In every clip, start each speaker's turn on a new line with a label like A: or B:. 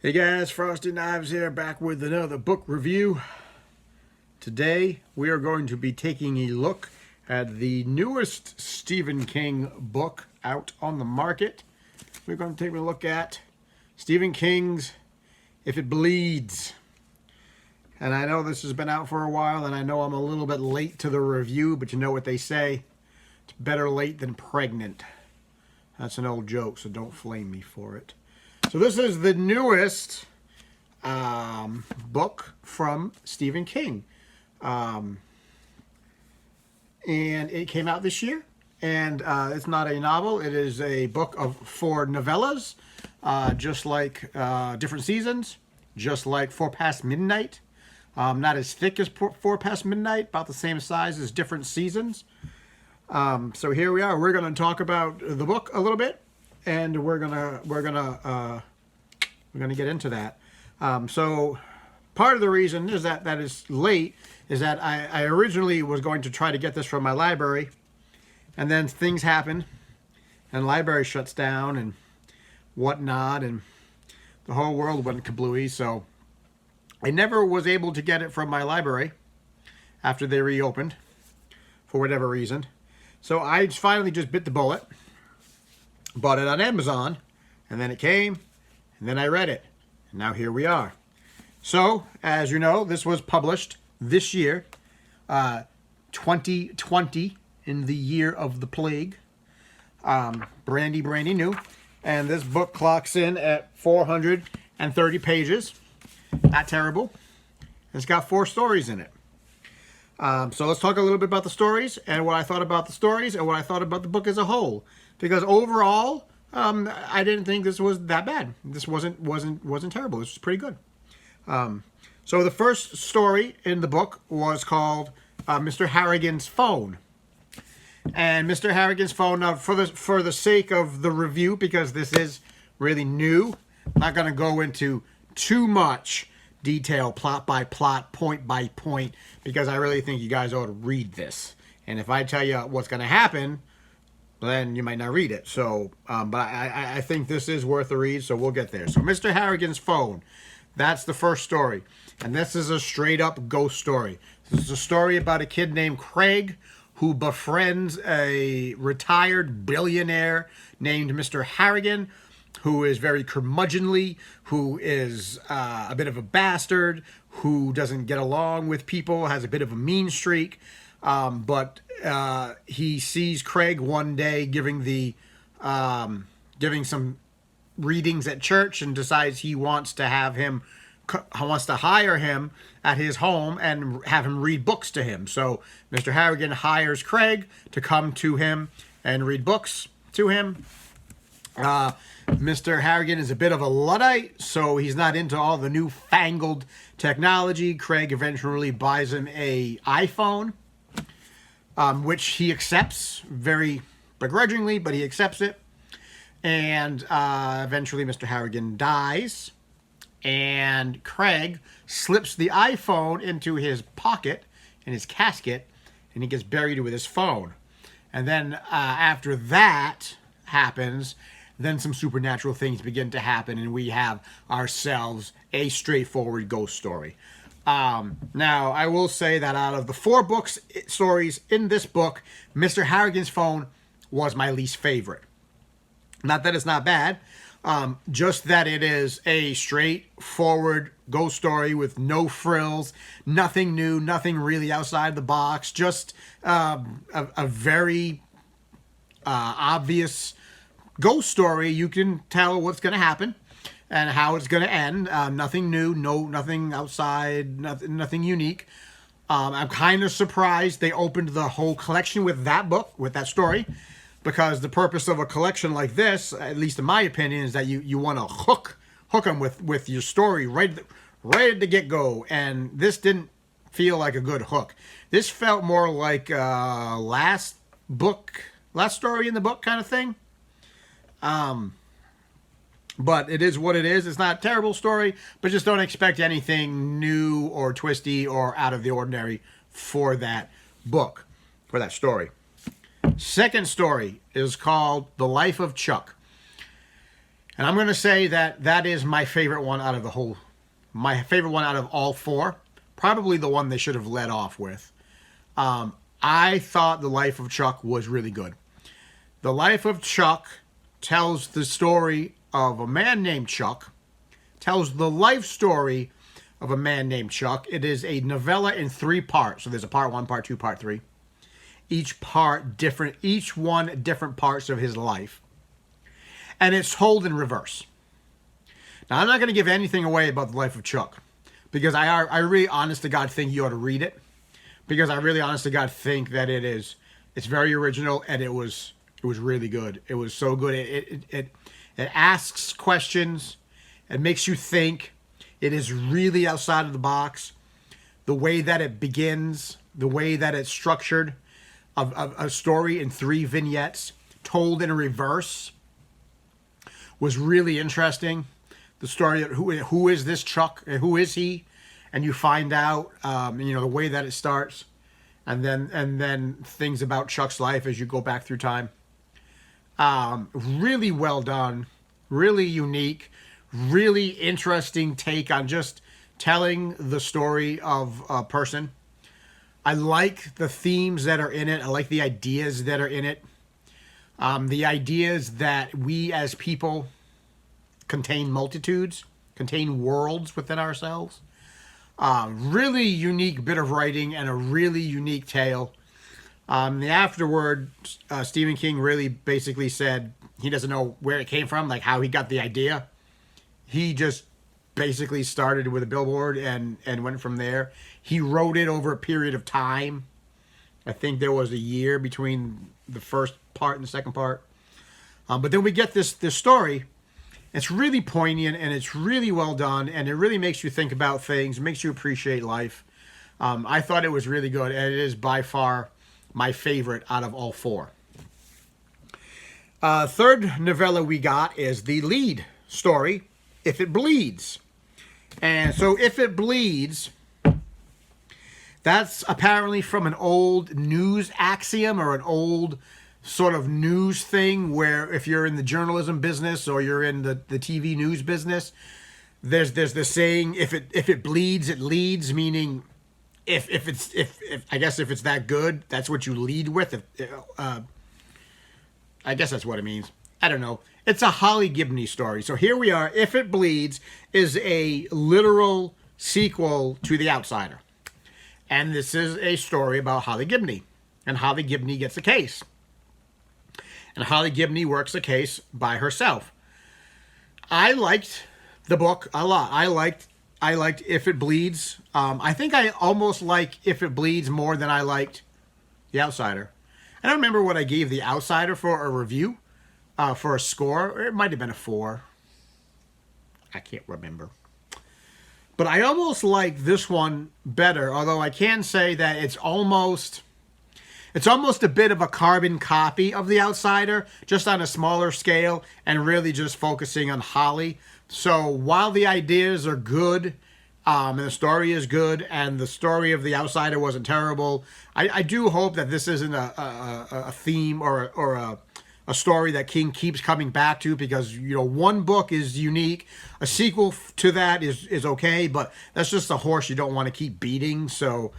A: Hey guys, Frosty Knives here, back with another book review. Today we are going to be taking a look at the newest Stephen King book out on the market. We're going to take a look at Stephen King's If It Bleeds. And I know this has been out for a while, and I know I'm a little bit late to the review, but you know what they say, it's better late than pregnant. That's an old joke, so don't flame me for it. So this is the newest book from Stephen King. And it came out this year. And it's not a novel. It is a book of 4 novellas, just like Different Seasons, just like 4 Past Midnight. Not as thick as 4 Past Midnight, about the same size as Different Seasons. So here we are. We're going to talk about the book a little bit. And we're gonna get into that. So part of the reason is that is late is that I originally was going to try to get this from my library, and then things happen, and the library shuts down and whatnot, and the whole world went kablooey. So I never was able to get it from my library after they reopened for whatever reason. So I finally just bit the bullet. Bought it on Amazon, and then it came, and then I read it, and now here we are. So, as you know, this was published this year, 2020, in the year of the plague, brandy new, and this book clocks in at 430 pages, not terrible. It's got 4 stories in it. So let's talk a little bit about the stories, and what I thought about the stories, and what I thought about the book as a whole. Because overall, I didn't think this was that bad. This wasn't terrible. This was pretty good. So the first story in the book was called Mr. Harrigan's Phone. And Mr. Harrigan's Phone, now for the sake of the review, because this is really new, I'm not going to go into too much detail, plot by plot, point by point, because I really think you guys ought to read this. And if I tell you what's going to happen, then you might not read it. So, but I think this is worth a read, so we'll get there. So Mr. Harrigan's Phone, that's the first story. And this is a straight-up ghost story. This is a story about a kid named Craig who befriends a retired billionaire named Mr. Harrigan, who is very curmudgeonly, who is a bit of a bastard, who doesn't get along with people, has a bit of a mean streak. But he sees Craig one day giving some readings at church, and decides he wants to hire him at his home and have him read books to him. So Mr. Harrigan hires Craig to come to him and read books to him. Mr. Harrigan is a bit of a Luddite, so he's not into all the newfangled technology. Craig eventually buys him an iPhone, which he accepts very begrudgingly, but he accepts it. And eventually Mr. Harrigan dies, and Craig slips the iPhone into his pocket, in his casket, and he gets buried with his phone. And then after that happens, then some supernatural things begin to happen, and we have ourselves a straightforward ghost story. Now, I will say that out of the 4 stories in this book, Mr. Harrigan's Phone was my least favorite. Not that it's not bad, just that it is a straightforward ghost story with no frills, nothing new, nothing really outside the box, just a very obvious ghost story. You can tell what's going to happen and how it's going to end. Nothing new, nothing outside, nothing unique. I'm kind of surprised they opened the whole collection with that book, with that story, because the purpose of a collection like this, at least in my opinion, is that you want to hook them with your story right at the get-go. And this didn't feel like a good hook. This felt more like last story in the book kind of thing. But it is what it is. It's not a terrible story, but just don't expect anything new or twisty or out of the ordinary for that book, for that story. Second story is called The Life of Chuck. And I'm going to say that that is my favorite one out of the whole, my favorite one out of all four. Probably the one they should have led off with. I thought The Life of Chuck was really good. The Life of Chuck tells the story of a man named Chuck, tells the life story of a man named Chuck. It is a novella in 3 parts. So there's a part 1, part 2, part 3. Each part different, each one different parts of his life. And it's told in reverse. Now, I'm not going to give anything away about The Life of Chuck, because I really, honest to God, think you ought to read it, because I really, honest to God, think that it's very original, and it was really good. It was so good. It asks questions. It makes you think. It is really outside of the box. The way that it begins, the way that it's structured, a story in 3 vignettes told in reverse, was really interesting. The story of who is this Chuck? Who is he? And you find out, the way that it starts, and then things about Chuck's life as you go back through time. Really well done, really unique, really interesting take on just telling the story of a person. I like the themes that are in it. I like the ideas that are in it. The ideas that we as people contain multitudes, contain worlds within ourselves. Really unique bit of writing and a really unique tale. The afterward, Stephen King really basically said he doesn't know where it came from, like how he got the idea. He just basically started with a billboard and went from there. He wrote it over a period of time. I think there was a year between the first part and the second part. But then we get this story. It's really poignant, and it's really well done, and it really makes you think about things, makes you appreciate life. I thought it was really good, and it is by far my favorite out of all 4. Third novella we got is the lead story, If It Bleeds. And so If It Bleeds, that's apparently from an old news axiom or an old sort of news thing where if you're in the journalism business or you're in the TV news business, there's this saying, if it bleeds, it leads, meaning if I guess if it's that good, that's what you lead with. I guess that's what it means. I don't know. It's a Holly Gibney story. So here we are. If It Bleeds is a literal sequel to The Outsider. And this is a story about Holly Gibney. And Holly Gibney gets a case. And Holly Gibney works a case by herself. I liked the book a lot. I liked If It Bleeds. I think I almost like If It Bleeds more than I liked The Outsider. I don't remember what I gave The Outsider for a review, for a score. It might have been a 4. I can't remember. But I almost like this one better, although I can say that it's almost a bit of a carbon copy of The Outsider, just on a smaller scale and really just focusing on Holly. So while the ideas are good, and the story is good, and the story of The Outsider wasn't terrible, I do hope that this isn't a theme or a story that King keeps coming back to, because, one book is unique. A sequel to that is okay, but that's just a horse you don't want to keep beating. So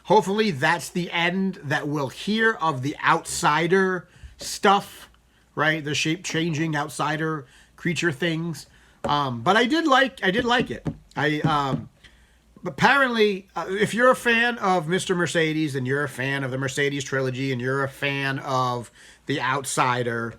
A: hopefully that's the end that we'll hear of the Outsider stuff, right? The shape-changing outsider creature things. But I did like it. Apparently, if you're a fan of Mr. Mercedes, and you're a fan of the Mercedes trilogy, and you're a fan of The Outsider,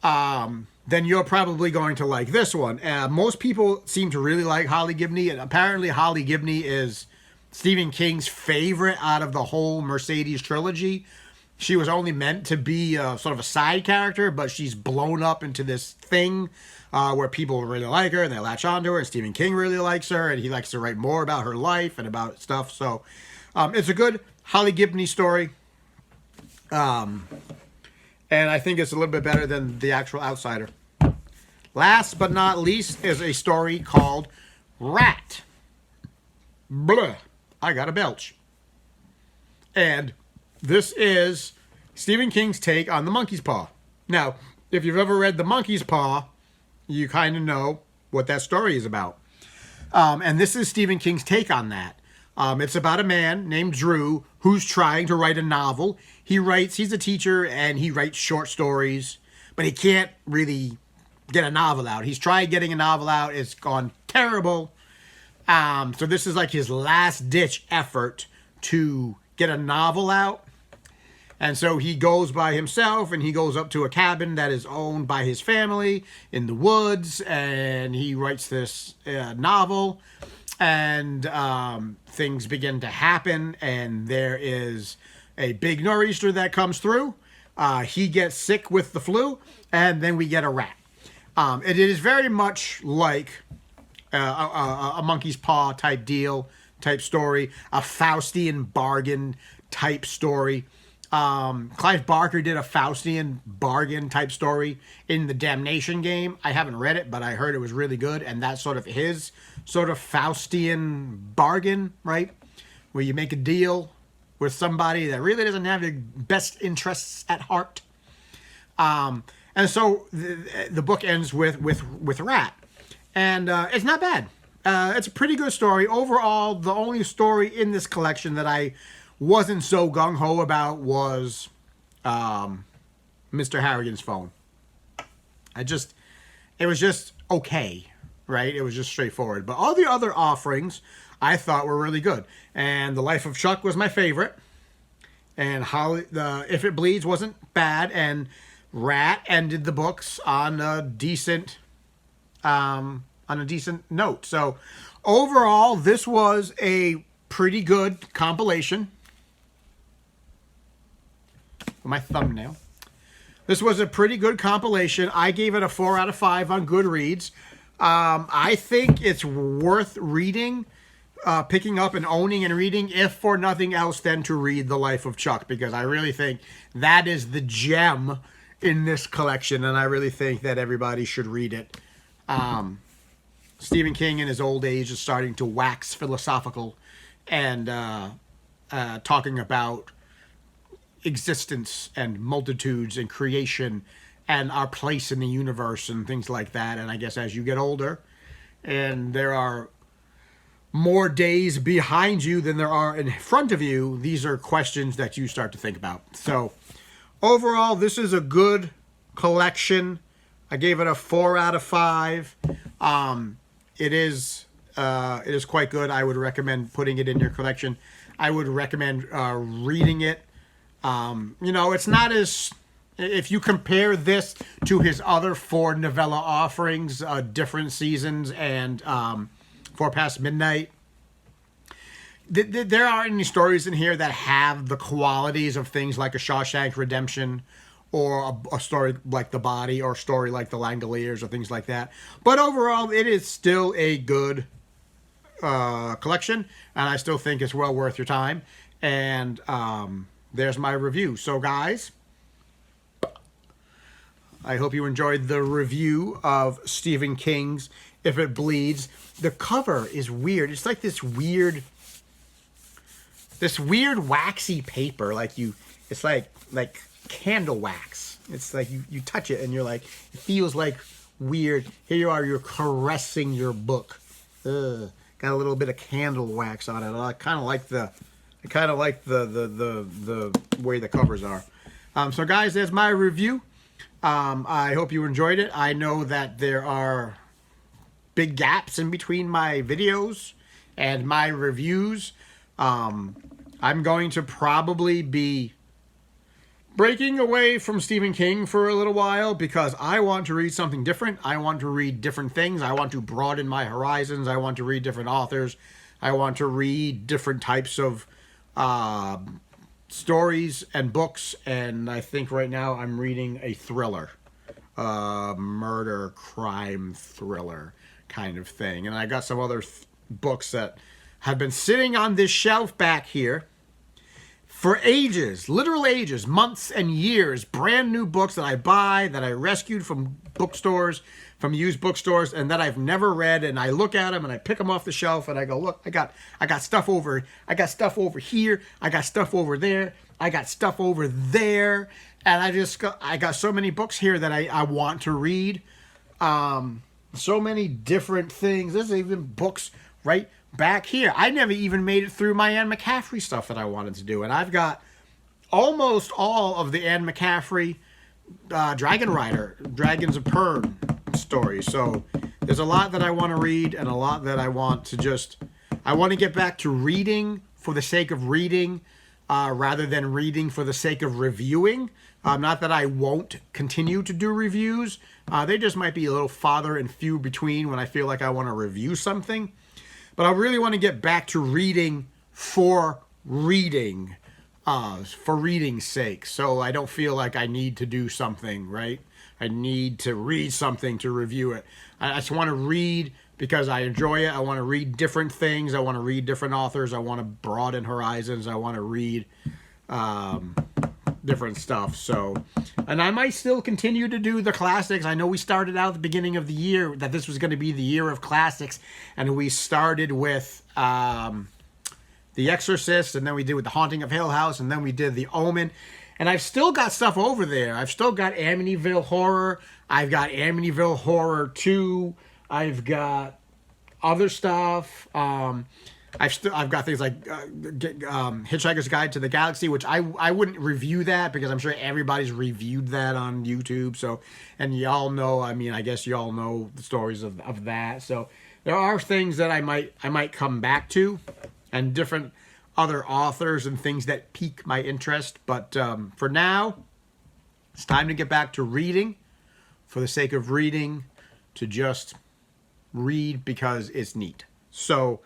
A: then you're probably going to like this one. Most people seem to really like Holly Gibney, and apparently Holly Gibney is Stephen King's favorite out of the whole Mercedes trilogy. She was only meant to be sort of a side character, but she's blown up into this thing where people really like her and they latch onto her, and Stephen King really likes her, and he likes to write more about her life and about stuff. So it's a good Holly Gibney story. And I think it's a little bit better than the actual Outsider. Last but not least is a story called Rat. Blah. I got a belch. And this is Stephen King's take on The Monkey's Paw. Now, if you've ever read The Monkey's Paw, you kind of know what that story is about. And this is Stephen King's take on that. It's about a man named Drew who's trying to write a novel. He's a teacher and he writes short stories, but he can't really get a novel out. He's tried getting a novel out. It's gone terrible. So this is like his last ditch effort to get a novel out. And so he goes by himself and he goes up to a cabin that is owned by his family in the woods, and he writes this novel, and things begin to happen, and there is a big nor'easter that comes through. He gets sick with the flu, and then we get a rat. It is very much like a monkey's paw type story, a Faustian bargain type story. Clive Barker did a Faustian bargain type story in The Damnation Game. I haven't read it, but I heard it was really good, and that's sort of his sort of Faustian bargain, right? Where you make a deal with somebody that really doesn't have your best interests at heart. And so the book ends with a rat. And it's not bad. It's a pretty good story. Overall, the only story in this collection that I wasn't so gung-ho about was Mr. Harrigan's Phone. It was just okay, right? It was just straightforward. But all the other offerings I thought were really good. And The Life of Chuck was my favorite. And If It Bleeds wasn't bad. And Rat ended the books on a decent note. So overall, this was a pretty good compilation. My thumbnail. This was a pretty good compilation. I gave it a 4 out of 5 on Goodreads. I think it's worth reading, picking up and owning and reading, if for nothing else than to read The Life of Chuck, because I really think that is the gem in this collection, and I really think that everybody should read it. Stephen King in his old age is starting to wax philosophical and talking about existence and multitudes and creation and our place in the universe and things like that. And I guess as you get older and there are more days behind you than there are in front of you, these are questions that you start to think about. So overall, this is a good collection. I gave it a 4 out of 5. It is quite good. I would recommend putting it in your collection. I would recommend reading it. It's not as, if you compare this to his other 4 novella offerings, Different Seasons and 4 Past Midnight, there aren't any stories in here that have the qualities of things like A Shawshank Redemption or a story like The Body or a story like The Langoliers or things like that. But overall, it is still a good collection, and I still think it's well worth your time. And there's my review. So guys, I hope you enjoyed the review of Stephen King's If It Bleeds. The cover is weird. It's like this weird waxy paper. It's like candle wax. It's like you touch it and you're like, it feels like weird. Here you are, you're caressing your book. Got a little bit of candle wax on it. I kind of like the way the covers are. So guys, there's my review. I hope you enjoyed it. I know that there are big gaps in between my videos and my reviews. I'm going to probably be breaking away from Stephen King for a little while because I want to read something different. I want to read different things. I want to broaden my horizons. I want to read different authors. I want to read different types of stories and books, and I think right now I'm reading a thriller, murder, crime thriller kind of thing. And I got some other books that have been sitting on this shelf back here for ages, literal ages, months and years, brand new books that I buy, that I rescued from bookstores, from used bookstores, and that I've never read. And I look at them and I pick them off the shelf and I go, look, I got stuff over here, I got stuff over there, I got stuff over there, and I got so many books here that I want to read. So many different things. There's even books right back here. I never even made it through my Anne McCaffrey stuff that I wanted to do. And I've got almost all of the Anne McCaffrey Dragon Rider, Dragons of Pern stories. So there's a lot that I want to read and a lot that I want to I want to get back to reading for the sake of reading rather than reading for the sake of reviewing. Not that I won't continue to do reviews. They just might be a little farther and few between when I feel like I want to review something. But I really want to get back to reading for reading's sake. So I don't feel like I need to do something, right? I need to read something to review it. I just want to read because I enjoy it. I want to read different things. I want to read different authors. I want to broaden horizons. I want to read different stuff. So, and I might still continue to do the classics. I know we started out at the beginning of the year that this was going to be the year of classics, and we started with The Exorcist, and then we did with The Haunting of Hill House, and then we did The Omen. And I've still got stuff over there. I've still got Amityville Horror. I've got Amityville Horror 2. I've got other stuff. I've got things like Hitchhiker's Guide to the Galaxy, which I wouldn't review that because I'm sure everybody's reviewed that on YouTube. So, and y'all know, I mean, I guess y'all know the stories of that. So there are things that I might come back to, and different other authors and things that pique my interest. But for now, it's time to get back to reading for the sake of reading, to just read because it's neat. So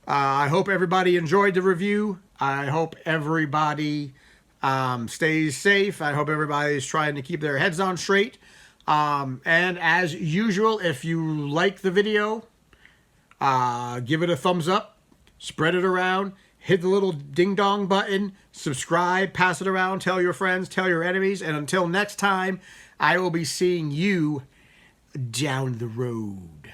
A: I hope everybody enjoyed the review. I hope everybody stays safe. I hope everybody's trying to keep their heads on straight. And as usual, if you like the video, give it a thumbs up, spread it around, hit the little ding-dong button, subscribe, pass it around, tell your friends, tell your enemies, and until next time, I will be seeing you down the road.